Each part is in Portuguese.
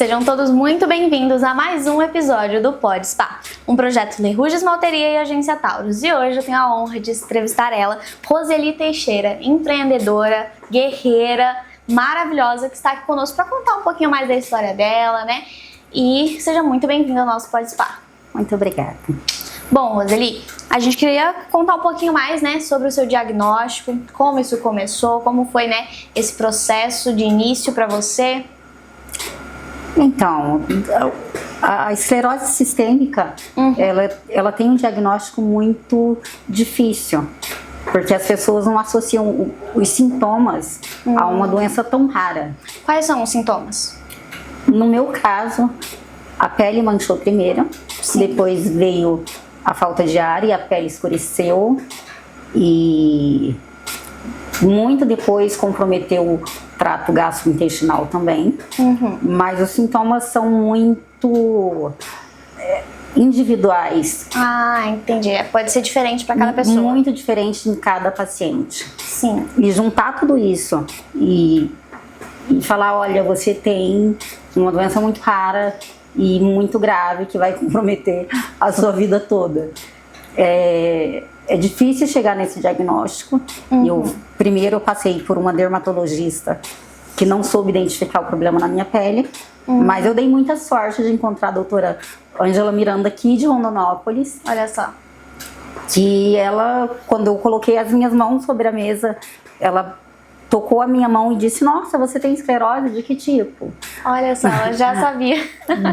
Sejam todos muito bem-vindos a mais um episódio do Pod Spa, um projeto Lerrouges Malteria e Agência Taurus. E hoje eu tenho a honra de entrevistar ela, Roseli Teixeira, empreendedora, guerreira, maravilhosa, que está aqui conosco para contar um pouquinho mais da história dela, né? E seja muito bem-vinda ao nosso Pod Spa. Muito obrigada. Bom, Roseli, a gente queria contar um pouquinho mais, né, sobre o seu diagnóstico, como isso começou, como foi, né, esse processo de início para você. Então, a esclerose sistêmica, ela tem um diagnóstico muito difícil, porque as pessoas não associam os sintomas a uma doença tão rara. Quais são os sintomas? No meu caso, a pele manchou primeiro, depois veio a falta de ar e a pele escureceu, e muito depois comprometeu o trato gastrointestinal também. Mas os sintomas são muito individuais. Ah, entendi. Pode ser diferente para cada pessoa. Muito diferente em cada paciente. Sim. E juntar tudo isso e falar, olha, você tem uma doença muito rara e muito grave que vai comprometer a sua vida toda. É difícil chegar nesse diagnóstico. Primeiro eu passei por uma dermatologista que não soube identificar o problema na minha pele, mas eu dei muita sorte de encontrar a doutora Ângela Miranda aqui de Rondonópolis. Olha só. Que ela, quando eu coloquei as minhas mãos sobre a mesa, ela tocou a minha mão e disse, nossa, você tem esclerose? De que tipo? Olha só, ela já sabia.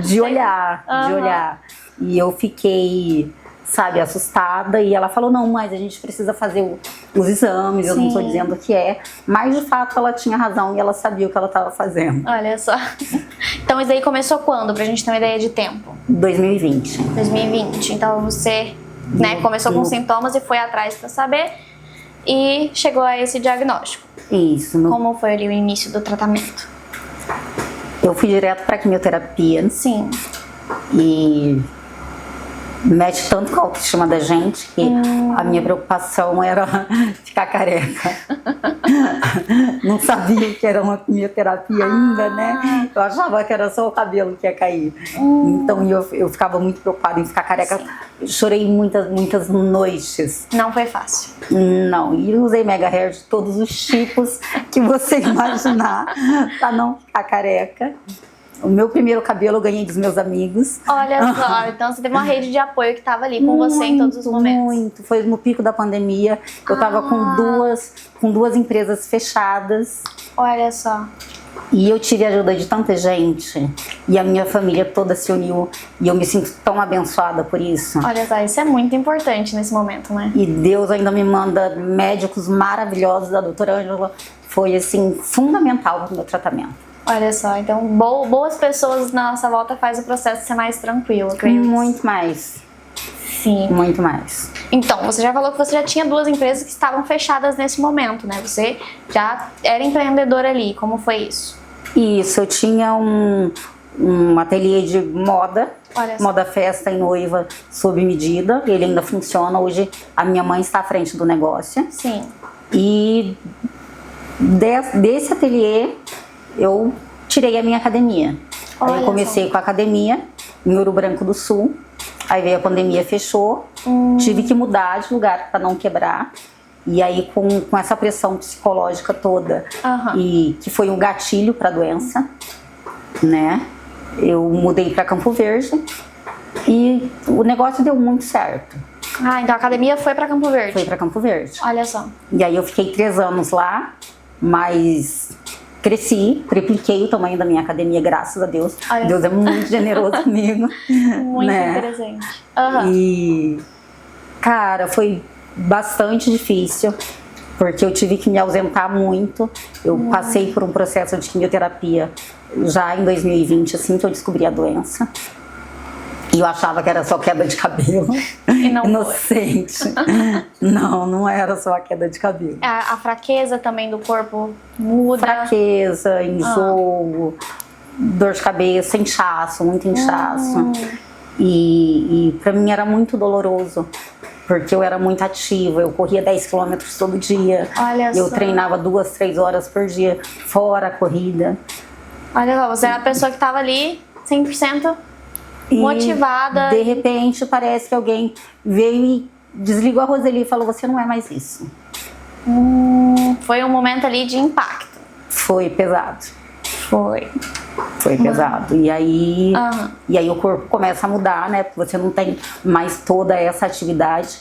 De olhar. E eu fiquei, sabe, assustada, e ela falou, não, mas a gente precisa fazer os exames. Sim. Eu não estou dizendo que é, mas de fato ela tinha razão e ela sabia o que ela estava fazendo. Olha só. Então isso aí começou quando, pra gente ter uma ideia de tempo? 2020. 2020, então você, né, começou com sintomas e foi atrás pra saber e chegou a esse diagnóstico. Isso. Como foi ali o início do tratamento? Eu fui direto pra quimioterapia. Sim. E mexe tanto com a autoestima da gente que a minha preocupação era ficar careca. Não sabia que era uma quimioterapia ainda, né? Eu achava que era só o cabelo que ia cair. Então eu ficava muito preocupada em ficar careca. Chorei muitas noites. Não foi fácil. Não, e usei mega hair de todos os tipos que você imaginar pra não ficar careca. O meu primeiro cabelo eu ganhei dos meus amigos. Olha só, então você teve uma rede de apoio que estava ali com você em todos os momentos. Muito, foi no pico da pandemia. Eu estava com duas empresas fechadas. Olha só. E eu tive a ajuda de tanta gente. E a minha família toda se uniu. E eu me sinto tão abençoada por isso. Olha só, isso é muito importante nesse momento, né? E Deus ainda me manda médicos maravilhosos. A doutora Ângela foi, assim, fundamental no meu tratamento. Olha só, então boas pessoas na nossa volta faz o processo ser mais tranquilo, acredito. Muito mais. Sim. Muito mais. Então, você já falou que você já tinha duas empresas que estavam fechadas nesse momento, né? Você já era empreendedora ali, como foi isso? Isso, eu tinha um ateliê de moda, moda festa e noiva sob medida, ele ainda funciona. Hoje a minha mãe está à frente do negócio. Sim. E desse ateliê eu tirei a minha academia. Aí eu comecei com a academia em Ouro Branco do Sul. Aí veio a pandemia, fechou. Tive que mudar de lugar para não quebrar. E aí com essa pressão psicológica toda, e que foi um gatilho para a doença, né? Eu mudei para Campo Verde e o negócio deu muito certo. Ah, então a academia foi para Campo Verde? Foi para Campo Verde. Olha só. E aí eu fiquei 3 anos lá, mas cresci, tripliquei o tamanho da minha academia, graças a Deus. Olha. Deus é muito generoso comigo. Muito né? interessante. E, cara, foi bastante difícil, porque eu tive que me ausentar muito. Eu passei por um processo de quimioterapia já em 2020, assim que eu descobri a doença. E eu achava que era só queda de cabelo. E não inocente. Não era só a queda de cabelo. A fraqueza também do corpo muda? Fraqueza, enjoo, dor de cabeça, inchaço, muito inchaço. E pra mim era muito doloroso, porque eu era muito ativa, eu corria 10 quilômetros todo dia. Olha eu só. treinava 2, 3 horas por dia, fora a corrida. Olha só, você era a pessoa que tava ali 100% E, motivada. de repente, parece que alguém veio e desligou a Roseli e falou: você não é mais isso. Foi um momento ali de impacto. Foi pesado. Foi. Foi pesado. E aí, Aham. e aí o corpo começa a mudar, né? Porque você não tem mais toda essa atividade.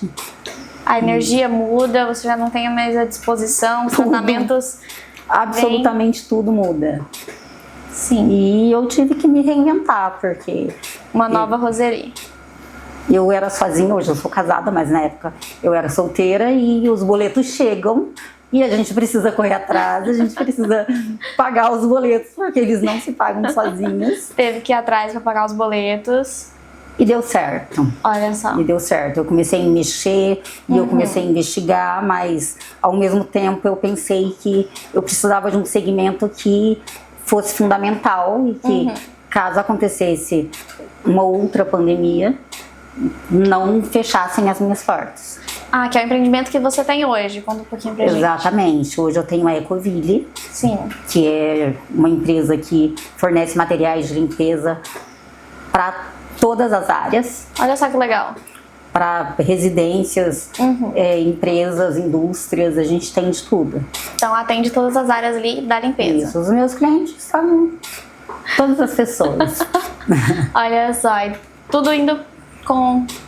A energia muda, você já não tem mais a disposição, os tratamentos. Absolutamente tudo muda. Sim. E eu tive que me reinventar, porque Uma nova Roseli. eu era sozinha, hoje eu sou casada, mas na época eu era solteira e os boletos chegam e a gente precisa correr atrás, a gente precisa pagar os boletos, porque eles não se pagam sozinhos. Teve que ir atrás para pagar os boletos. E deu certo. Olha só. E deu certo. Eu comecei a mexer e eu comecei a investigar, mas ao mesmo tempo eu pensei que eu precisava de um segmento que fosse fundamental e que, caso acontecesse uma outra pandemia, não fechassem as minhas portas. Ah, que é o empreendimento que você tem hoje. Conta um pouquinho pra gente. Exatamente. Hoje eu tenho a Ecoville, Sim. que é uma empresa que fornece materiais de limpeza para todas as áreas, Olha só que legal. para residências, empresas, indústrias, a gente tem de tudo. Então atende todas as áreas ali da limpeza. Isso, os meus clientes são todas as pessoas. Olha só, e tudo indo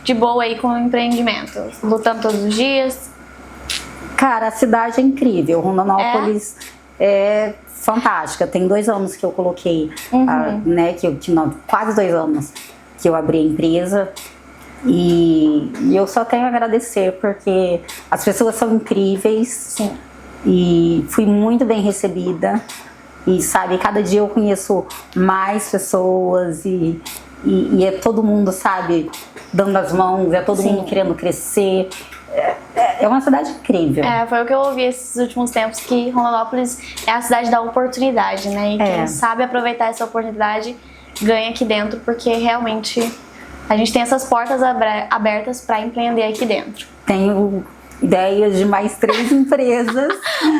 de boa aí com o empreendimento. Lutando todos os dias. Cara, a cidade é incrível, Rondonópolis é fantástica. Tem 2 anos que eu coloquei, né, quase 2 anos que eu abri a empresa. E eu só tenho a agradecer, porque as pessoas são incríveis. Sim. E fui muito bem recebida. E sabe, cada dia eu conheço mais pessoas e é todo mundo, sabe, dando as mãos, é todo mundo querendo crescer. É uma cidade incrível. Foi o que eu ouvi esses últimos tempos, que Rondonópolis é a cidade da oportunidade, né? E quem sabe aproveitar essa oportunidade ganha aqui dentro, porque realmente a gente tem essas portas abertas para empreender aqui dentro. Tenho ideias de mais 3 empresas.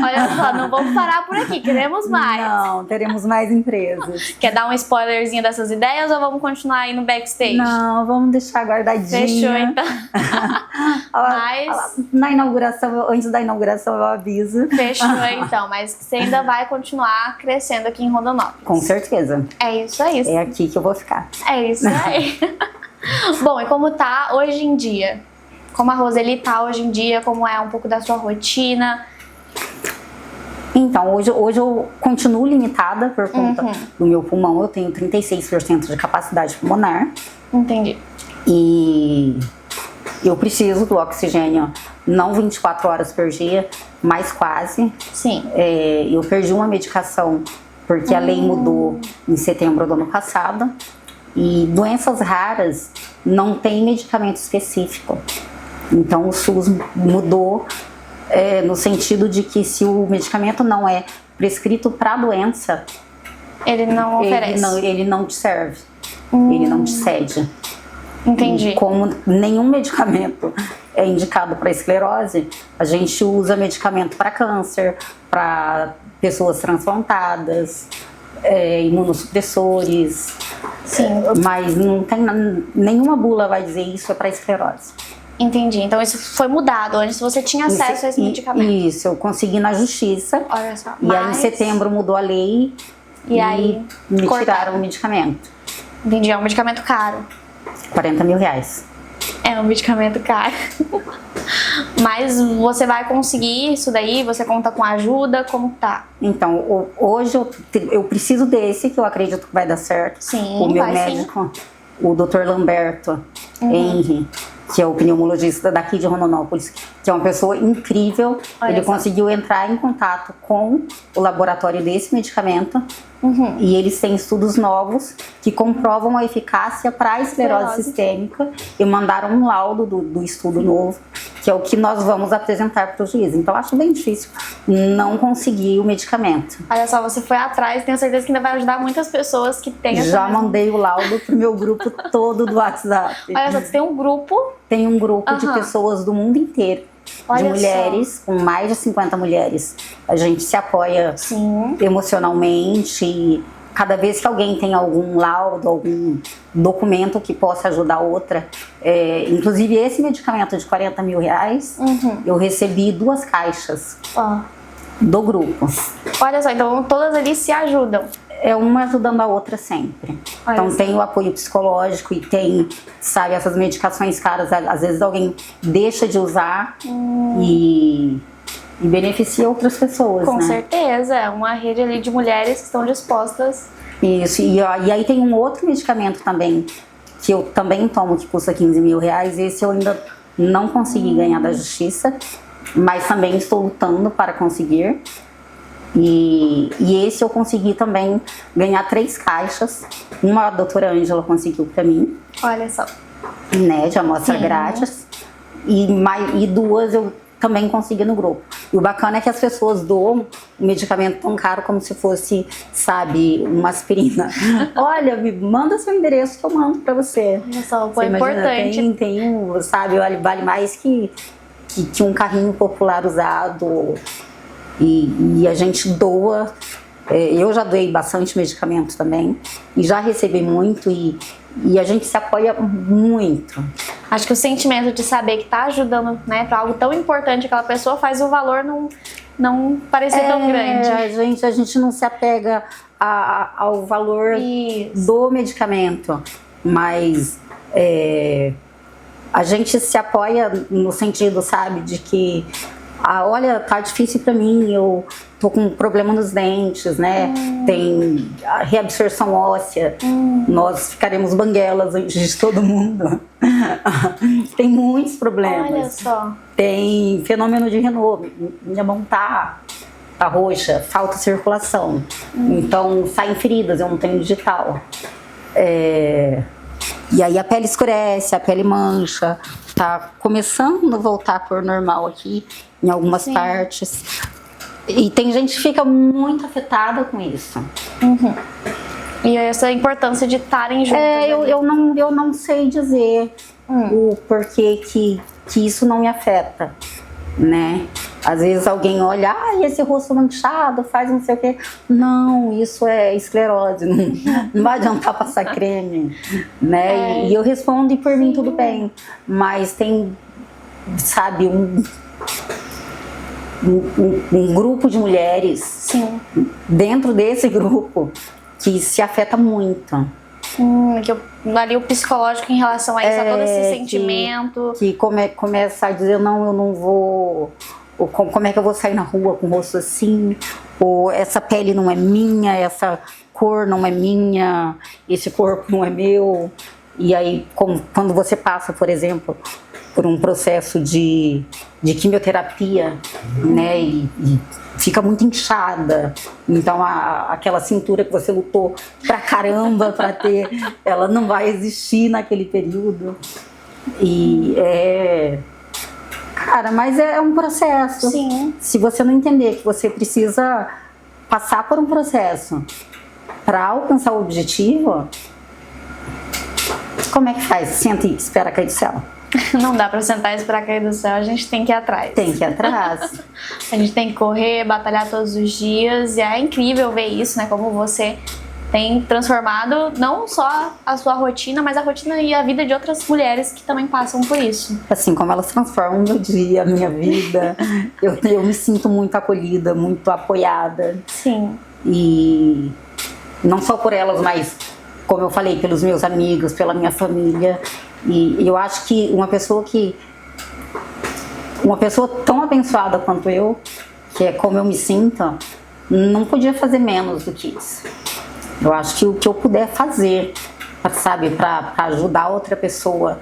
Olha só, não vamos parar por aqui, queremos mais. Não, teremos mais empresas. Quer dar um spoilerzinho dessas ideias ou vamos continuar aí no backstage? Não, vamos deixar guardadinha. Fechou, então. Na inauguração, antes da inauguração eu aviso. Fechou, então. Mas você ainda vai continuar crescendo aqui em Rondonópolis. Com certeza. É isso aí. É aqui que eu vou ficar. É isso aí. Bom, e como tá hoje em dia? Como a Roseli tá hoje em dia? Como é um pouco da sua rotina? Então, hoje eu continuo limitada por conta do meu pulmão. Eu tenho 36% de capacidade pulmonar. Entendi. E eu preciso do oxigênio, não 24 horas por dia, mas quase. Sim. Eu perdi uma medicação porque a lei mudou em setembro do ano passado. E doenças raras não tem medicamento específico. Então o SUS mudou no sentido de que se o medicamento não é prescrito para a doença, ele não oferece. Ele não te serve, ele não te cede. Entendi. E como nenhum medicamento é indicado para esclerose, a gente usa medicamento para câncer, para pessoas transplantadas, imunossupressores. Sim. Mas não tem nenhuma bula vai dizer isso é para esclerose. Entendi. Então isso foi mudado. Antes você tinha acesso a esse medicamento. Isso, eu consegui na justiça. Olha só. E aí em setembro mudou a lei e aí me tiraram o medicamento. Entendi, é um medicamento caro. R$40 mil. É um medicamento caro. Mas você vai conseguir isso daí? Você conta com ajuda? Como tá? Então, hoje eu preciso desse, que eu acredito que vai dar certo. Sim, o meu médico, o Dr. Lamberto Henry, que é o pneumologista daqui de Rondonópolis, que é uma pessoa incrível. Olha ele só. conseguiu entrar em contato com o laboratório desse medicamento. E eles têm estudos novos que comprovam a eficácia para a esclerose sistêmica e mandaram um laudo do estudo novo, que é o que nós vamos apresentar para o juiz. Então acho bem difícil não conseguir o medicamento. Olha só, você foi atrás, tenho certeza que ainda vai ajudar muitas pessoas que têm essa Já mandei o laudo pro meu grupo todo do WhatsApp. Olha só, você tem um grupo? Tem um grupo de pessoas do mundo inteiro. Olha de mulheres, com mais de 50 mulheres. A gente se apoia Sim. emocionalmente cada vez que alguém tem algum laudo, algum documento que possa ajudar a outra, inclusive esse medicamento de 40 mil reais, eu recebi 2 caixas do grupo. Olha só, então todas ali se ajudam. É uma ajudando a outra sempre. Olha então só. tem o apoio psicológico e tem, sabe, essas medicações caras, às vezes alguém deixa de usar e beneficia outras pessoas, Com né? certeza, é uma rede ali de mulheres que estão dispostas. Isso, e aí tem um outro medicamento também, que eu também tomo, que custa 15 mil reais. Esse eu ainda não consegui ganhar da justiça, mas também estou lutando para conseguir. E esse eu consegui também ganhar 3 caixas. Uma a doutora Ângela conseguiu para mim. Olha só. Né, de amostra grátis. E 2 eu também consegui no grupo. E o bacana é que as pessoas doam um medicamento tão caro como se fosse, sabe, uma aspirina. Olha, me manda seu endereço que eu mando pra você. Olha só, Você foi imagina, importante. tem, sabe, vale mais que um carrinho popular usado. E a gente doa. Eu já doei bastante medicamento também. E já recebi muito e a gente se apoia muito. Acho que o sentimento de saber que tá ajudando, né, pra algo tão importante aquela pessoa faz o valor não parecer tão grande. A gente não se apega ao valor do medicamento, mas a gente se apoia no sentido, sabe, de que olha, tá difícil pra mim, eu tô com um problema nos dentes, né? Tem a reabsorção óssea, nós ficaremos banguelas antes de todo mundo. Tem muitos problemas. Olha só. Tem fenômeno de Renault, minha mão tá roxa, falta circulação. Então saem feridas, eu não tenho digital. E aí a pele escurece, a pele mancha, tá começando a voltar à cor normal aqui em algumas partes. E tem gente que fica muito afetada com isso. E essa é a importância de estarem juntos. Eu não sei dizer o porquê que isso não me afeta, né? Às vezes alguém olha, esse rosto manchado, faz não sei o quê. Não, isso é esclerose, não vai adiantar passar creme, né? E eu respondo e por mim tudo bem. Mas tem, sabe, um grupo de mulheres dentro desse grupo que se afeta muito. Ali o psicológico em relação a isso, a todo esse sentimento. Que começa a dizer, não, eu não vou... Ou como é que eu vou sair na rua com o rosto assim? Ou essa pele não é minha, essa cor não é minha, esse corpo não é meu. E aí, quando você passa, por exemplo, por um processo de quimioterapia, né, e fica muito inchada, então aquela cintura que você lutou pra caramba pra ter, ela não vai existir naquele período. E cara, mas é um processo. Sim. Se você não entender que você precisa passar por um processo para alcançar o objetivo, como é que faz? Senta e espera cair do céu. Não dá pra sentar e esperar cair do céu, a gente tem que ir atrás. Tem que ir atrás. A gente tem que correr, batalhar todos os dias, e é incrível ver isso, né? Como você tem transformado não só a sua rotina, mas a rotina e a vida de outras mulheres que também passam por isso. Assim, como elas transformam o meu dia, a minha vida, eu me sinto muito acolhida, muito apoiada. Sim. E não só por elas, mas, como eu falei, pelos meus amigos, pela minha família. E eu acho que uma pessoa tão abençoada quanto eu, que é como eu me sinto, não podia fazer menos do que isso. Eu acho que o que eu puder fazer, sabe, para ajudar outra pessoa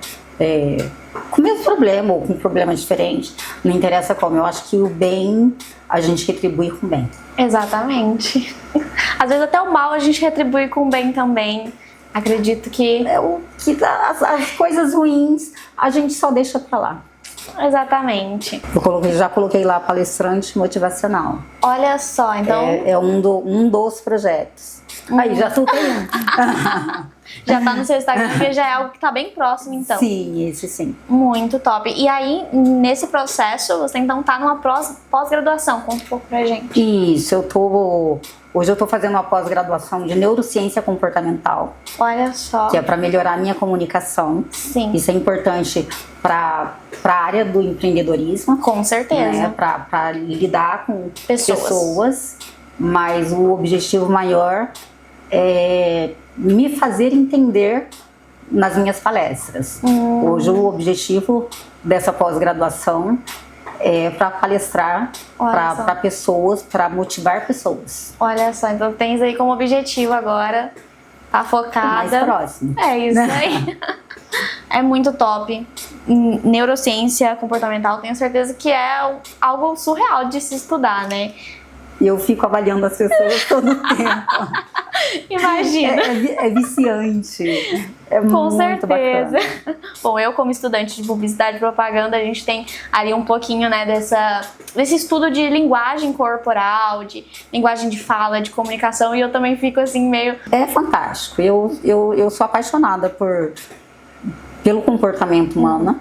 com o mesmo problema ou com um problema diferente, não interessa como. Eu acho que o bem a gente retribui com o bem. Exatamente. Às vezes até o mal a gente retribui com o bem também. Acredito que as coisas ruins a gente só deixa pra lá. Exatamente. Eu já coloquei lá palestrante motivacional. Olha só, então... É um dos projetos. Aí, já soltei um. Já tá no seu Instagram, porque já é algo que tá bem próximo, então. Sim, esse sim. Muito top. E aí, nesse processo, você então tá numa pós-graduação. Conta um pouco pra gente. Isso, hoje eu tô fazendo uma pós-graduação de neurociência comportamental. Olha só. Que é para melhorar a minha comunicação. Sim. Isso é importante para a área do empreendedorismo. Com certeza. Né? Para lidar com pessoas. Mas o objetivo maior é me fazer entender nas minhas palestras. Hoje o objetivo dessa pós-graduação é para palestrar para pessoas, para motivar pessoas. Olha só, então tens aí como objetivo agora, tá focada. Mais próximo. É isso aí. É muito top. Neurociência comportamental, tenho certeza que é algo surreal de se estudar, né? E eu fico avaliando as pessoas todo o tempo. Imagina. É viciante. É Com muito certeza. bacana. Bom, eu como estudante de publicidade e propaganda, a gente tem ali um pouquinho, né, desse estudo de linguagem corporal, de linguagem de fala, de comunicação, e eu também fico assim meio... É fantástico. Eu sou apaixonada pelo comportamento humano.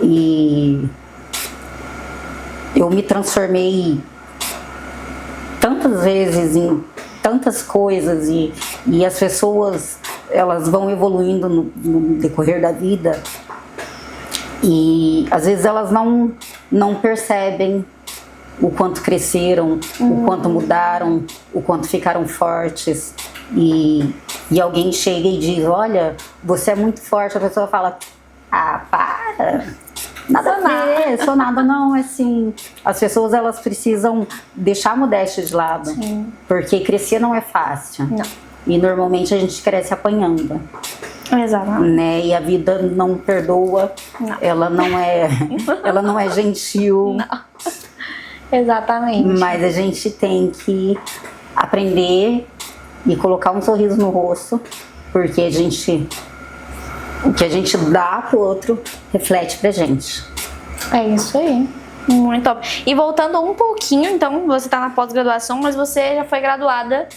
E eu me transformei tantas vezes em tantas coisas e as pessoas, elas vão evoluindo no decorrer da vida e às vezes elas não percebem o quanto cresceram, o quanto mudaram, o quanto ficaram fortes e alguém chega e diz, olha, você é muito forte, a pessoa fala, ah, para, nada a ver, sou nada, não, assim, as pessoas elas precisam deixar a modéstia de lado, Sim. porque crescer não é fácil. Não. E normalmente a gente cresce apanhando. Exatamente. Né? E a vida não perdoa, Não. ela não é gentil. Não. Exatamente. Mas a gente tem que aprender e colocar um sorriso no rosto, porque o que a gente dá pro outro reflete pra gente. É isso aí. Muito top. E voltando um pouquinho, então, você tá na pós-graduação, mas você já foi graduada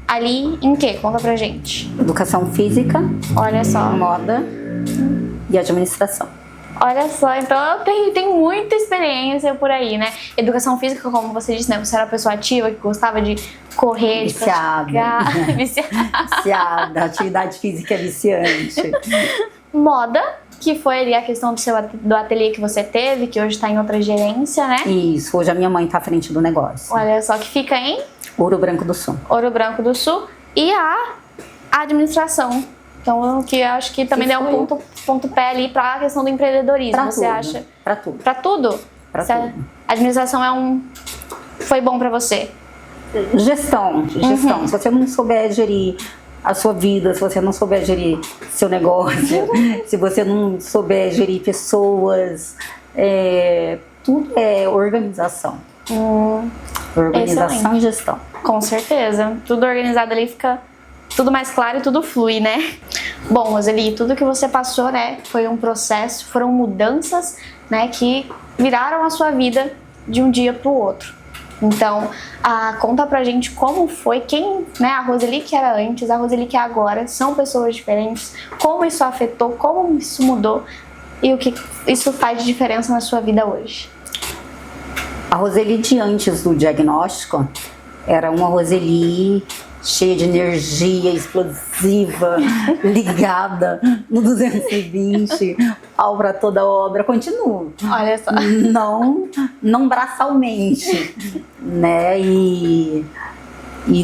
ali em quê? Conta pra gente. Educação física, Olha só. moda e administração. Olha só, então eu tenho muita experiência por aí, né? Educação física, como você disse, né? Você era uma pessoa ativa, que gostava de correr, de praticar. Viciada. Atividade física é viciante. Moda, que foi ali a questão do ateliê que você teve, que hoje está em outra gerência, né? Isso, hoje a minha mãe tá à frente do negócio. Olha só, que fica em Ouro Branco do Sul. Ouro Branco do Sul. E a administração. Então, que eu acho que também deu um pontapé ali para a questão do empreendedorismo. Pra você tudo, acha? Pra tudo. Pra tudo? Pra Você- tudo. A administração foi bom pra você? Gestão. Se você não souber gerir a sua vida, se você não souber gerir seu negócio, se você não souber gerir pessoas, tudo é organização. Organização excelente. e gestão. Com certeza. Tudo organizado ali fica tudo mais claro e tudo flui, né? Bom, Roseli, tudo que você passou, né, foi um processo, foram mudanças, né, que viraram a sua vida de um dia pro outro. Então, conta pra gente como foi, né, a Roseli que era antes, a Roseli que é agora, são pessoas diferentes, como isso afetou, como isso mudou e o que isso faz de diferença na sua vida hoje. A Roseli de antes do diagnóstico era uma Roseli cheia de energia, explosiva, ligada no 220, pau pra toda obra. Continuo. Olha só. Não braçalmente, né? E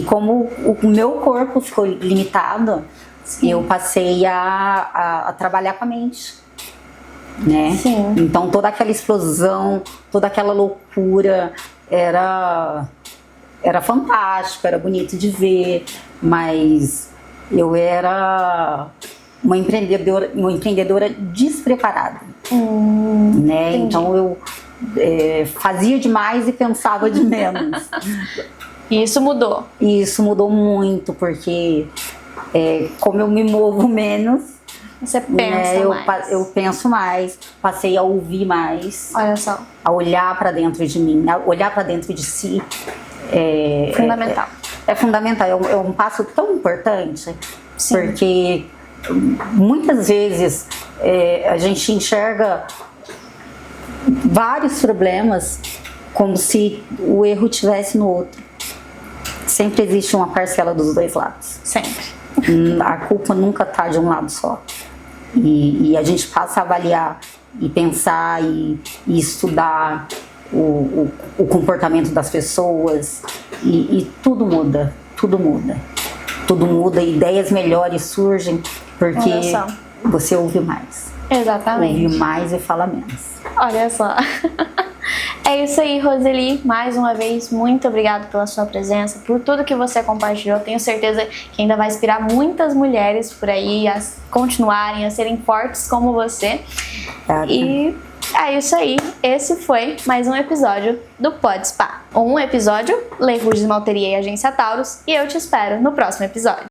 como o meu corpo ficou limitado, Sim. eu passei a trabalhar com a mente. Né? Sim. Então toda aquela explosão, toda aquela loucura era fantástico, era bonito de ver, mas eu era uma empreendedora despreparada, né? Entendi. Então eu fazia demais e pensava de menos. E isso mudou. E isso mudou muito, porque como eu me movo menos, Você pensa mais. eu penso mais, passei a ouvir mais, Olha só. a olhar para dentro de mim, a olhar para dentro de si. Fundamental. É fundamental, é um passo tão importante, Sim. Porque muitas vezes a gente enxerga vários problemas como se o erro tivesse no outro. Sempre existe uma parcela dos dois lados. Sempre. A culpa nunca está de um lado só. E a gente passa a avaliar e pensar e estudar o comportamento das pessoas e tudo muda, tudo muda. Tudo muda, ideias melhores surgem porque você ouve mais. Exatamente. Ouve mais e fala menos. Olha só. É isso aí, Roseli. Mais uma vez, muito obrigada pela sua presença, por tudo que você compartilhou. Tenho certeza que ainda vai inspirar muitas mulheres por aí a continuarem, a serem fortes como você. E é isso aí. Esse foi mais um episódio do Pode Spa. Um episódio, Lei Ruges Malteria e Agência Taurus. E eu te espero no próximo episódio.